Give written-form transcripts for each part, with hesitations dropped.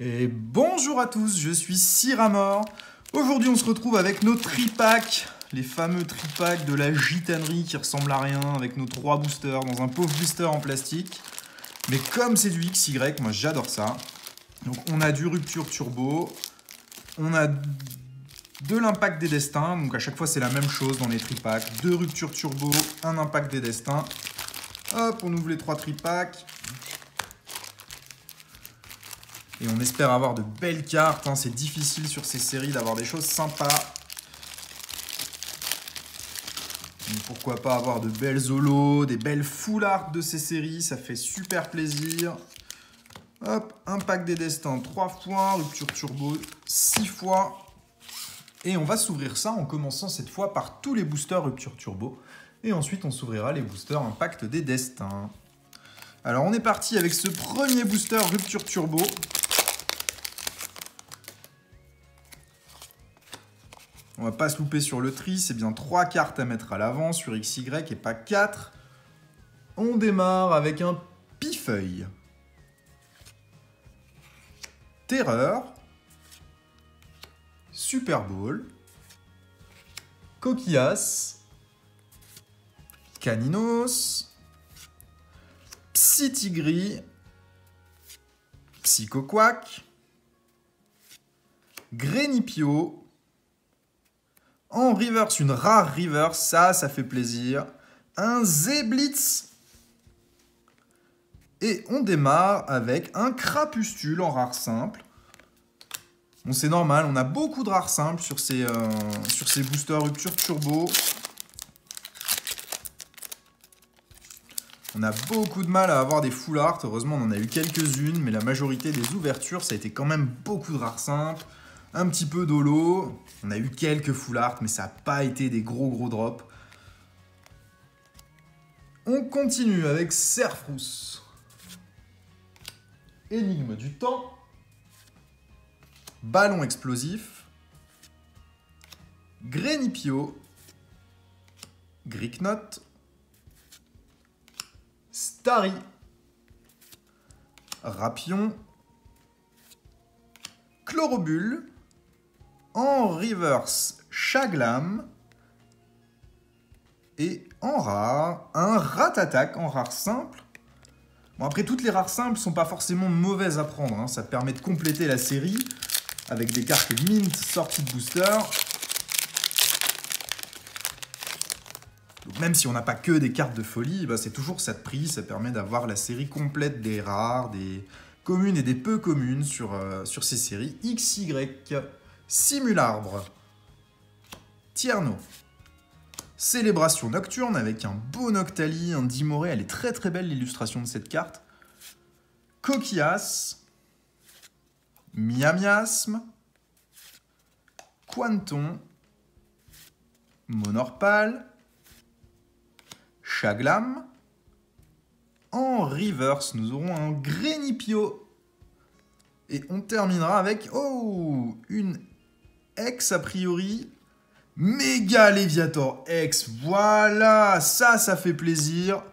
Et bonjour à tous, je suis Cyramor. Aujourd'hui on se retrouve avec nos tripacks, les fameux tripacks de la gitanerie qui ressemblent à rien, avec nos 3 boosters dans un pauvre booster en plastique. Mais comme c'est du XY, moi j'adore ça. Donc on a du rupture turbo, on a de l'impact des destins, donc à chaque fois c'est la même chose dans les tripacks. 2 ruptures turbo, un impact des destins. Hop, on ouvre les 3 tripacks. Et on espère avoir de belles cartes, hein. C'est difficile sur ces séries d'avoir des choses sympas. Donc pourquoi pas avoir de belles holos, des belles full art de ces séries, ça fait super plaisir. Hop, impact des destins 3 fois, rupture turbo 6 fois. Et on va s'ouvrir ça en commençant cette fois par tous les boosters rupture turbo. Et ensuite on s'ouvrira les boosters impact des destins. Alors on est parti avec ce premier booster rupture turbo. On va pas se louper sur le tri, c'est bien 3 cartes à mettre à l'avant sur XY et pas 4. On démarre avec un Pifeuille. Terreur. Super Bowl. Coquillas. Caninos. Psy-Tigri. Psycho-Quack. Grenipio. En reverse, une rare reverse, ça fait plaisir. Un Zeblitz. Et on démarre avec un Crapustule en rare simple. Bon, c'est normal, on a beaucoup de rares simples sur ces boosters rupture turbo. On a beaucoup de mal à avoir des full art. Heureusement, on en a eu quelques-unes, mais la majorité des ouvertures, ça a été quand même beaucoup de rares simples. Un petit peu d'holo. On a eu quelques full art, mais ça n'a pas été des gros drops. On continue avec Serfrousse. Énigme du temps. Ballon explosif. Grenipio. Gricknot. Starry. Rapion. Chlorobule. En reverse, Chaglam. Et en rare, un Ratatak en rare simple. Bon, après, toutes les rares simples sont pas forcément mauvaises à prendre, hein. Ça permet de compléter la série avec des cartes mint sorties de booster. Donc, même si on n'a pas que des cartes de folie, bah, c'est toujours ça de prix. Ça permet d'avoir la série complète des rares, des communes et des peu communes sur ces séries. XY. Simularbre, Tierno, Célébration Nocturne avec un beau Noctali, un Dimoré, elle est très belle l'illustration de cette carte. Coquillas, Miamiasme, Quanton, Monorpal, Chaglam. En reverse, nous aurons un Grenipio. Et on terminera avec, oh, une X a priori, Méga Léviator X, voilà, ça fait plaisir.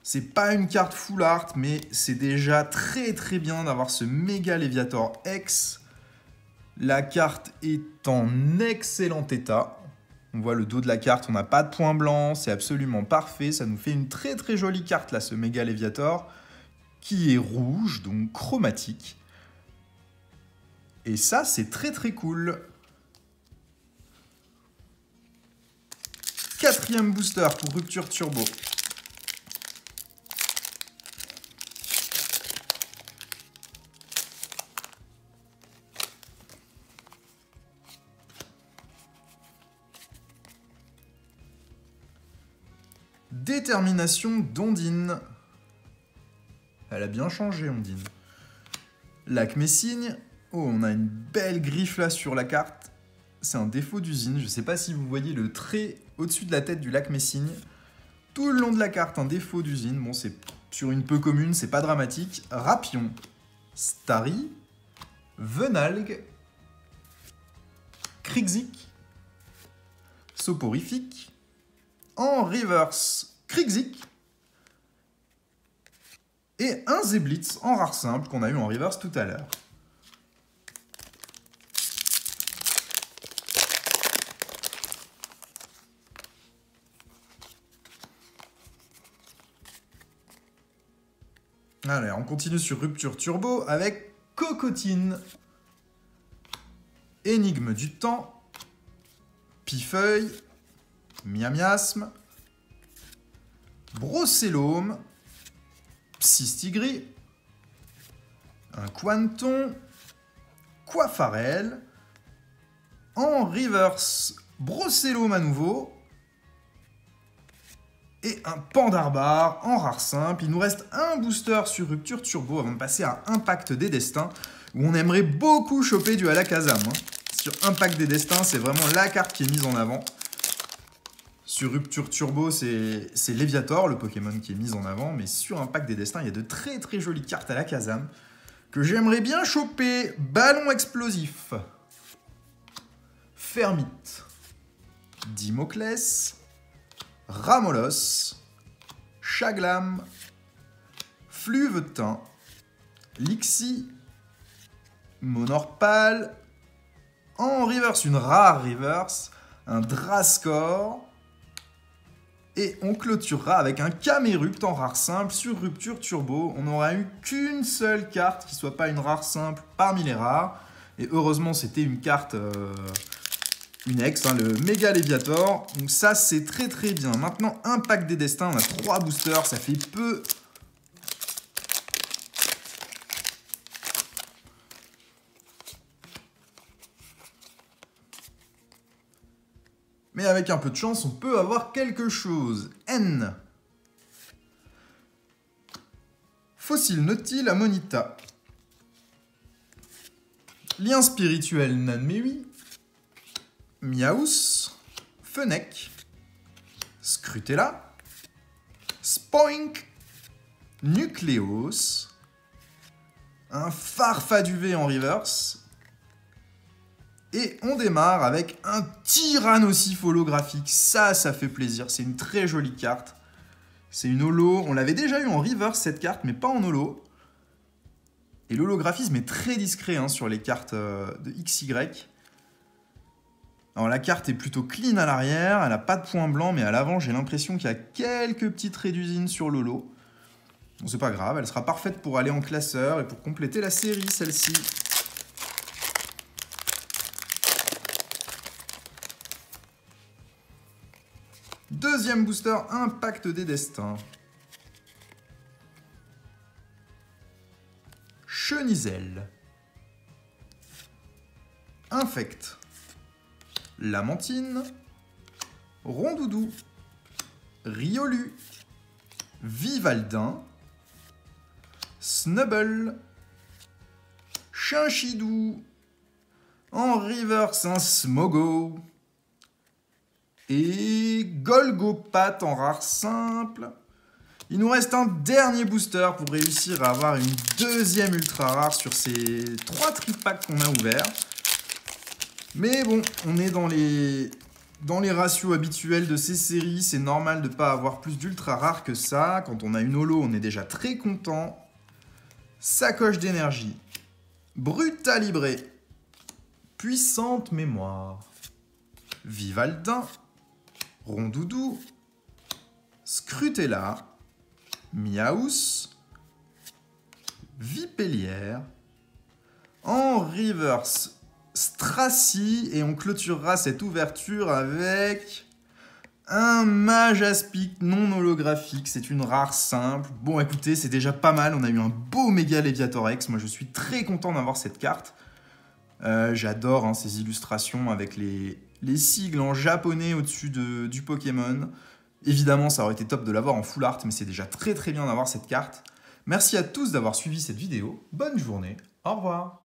C'est pas une carte full art, mais c'est déjà très bien d'avoir ce Méga Léviator X. La carte est en excellent état. On voit le dos de la carte, on n'a pas de point blanc, c'est absolument parfait. Ça nous fait une très jolie carte là, ce Méga Léviator, qui est rouge, donc chromatique. Et ça, c'est très cool. 4e booster pour rupture turbo. Détermination d'Ondine. Elle a bien changé, Ondine. Lac Messigne. Oh, on a une belle griffe là sur la carte. C'est un défaut d'usine. Je ne sais pas si vous voyez le trait au-dessus de la tête du lac Messigne. Tout le long de la carte, un défaut d'usine. Bon, c'est sur une peu commune, c'est pas dramatique. Rapion, Starry, Venalgue, Krixik, Soporifique. En reverse, Krixik. Et un Zeblitz en rare simple qu'on a eu en reverse tout à l'heure. Allez, on continue sur Rupture Turbo avec Cocotine, Énigme du temps, Pifeuille, Miamiasme, Brossélome, Psystigris, un Quanton, Coiffarel, en reverse Brossélome à nouveau, et un Pandarbare en rare simple. Il nous reste un booster sur Rupture Turbo avant de passer à Impact des Destins, où on aimerait beaucoup choper du Alakazam. Sur Impact des Destins, c'est vraiment la carte qui est mise en avant. Sur Rupture Turbo, c'est Léviator, le Pokémon qui est mis en avant. Mais sur Impact des Destins, il y a de très très jolies cartes Alakazam que j'aimerais bien choper. Ballon explosif, Fermite, Dimoclès, Ramolos, Chaglam, Fluvetin, Lixie, Monorpal, en reverse une rare reverse, un Drascore, et on clôturera avec un Camerupt en rare simple sur Rupture Turbo. On n'aura eu qu'une seule carte qui soit pas une rare simple parmi les rares, et heureusement c'était une carte... une ex, le Méga Léviator. Donc ça, c'est très très bien. Maintenant, Impact des Destins, on a 3 boosters, ça fait peu. Mais avec un peu de chance, on peut avoir quelque chose. N. Fossile Nautil Amonita. Lien spirituel Nanmewi. Miaus, Fennec, Scrutella, Spoink, Nucleos, un Farfaduvé en reverse, et on démarre avec un Tyrannosif holographique. Ça fait plaisir, c'est une très jolie carte. C'est une holo, on l'avait déjà eu en reverse cette carte, mais pas en holo. Et l'holographisme est très discret sur les cartes de XY. Alors la carte est plutôt clean à l'arrière, elle n'a pas de point blanc, mais à l'avant j'ai l'impression qu'il y a quelques petits traits d'usine sur l'holo. Bon, c'est pas grave, elle sera parfaite pour aller en classeur et pour compléter la série, celle-ci. Deuxième booster, Impact des Destins. Chenizel. Infect. Lamantine, Rondoudou, Riolu, Vivaldin, Snubble, Chinchidou, en reverse un Smogo, et Golgopat en rare simple. Il nous reste un dernier booster pour réussir à avoir une deuxième ultra rare sur ces 3 tripacks qu'on a ouverts. Mais bon, on est dans les ratios habituels de ces séries. C'est normal de ne pas avoir plus d'ultra rares que ça. Quand on a une holo, on est déjà très content. Sacoche d'énergie. Brutalibré. Puissante mémoire. Vivaldin. Rondoudou. Scrutella. Miaus. Vipellière. En reverse, Stracy, et on clôturera cette ouverture avec un Majaspic non holographique. C'est une rare simple. Bon, écoutez, c'est déjà pas mal. On a eu un beau Méga Léviator X. Moi, je suis très content d'avoir cette carte. J'adore ces illustrations avec les sigles en japonais au-dessus du Pokémon. Évidemment, ça aurait été top de l'avoir en full art, mais c'est déjà très très bien d'avoir cette carte. Merci à tous d'avoir suivi cette vidéo. Bonne journée. Au revoir.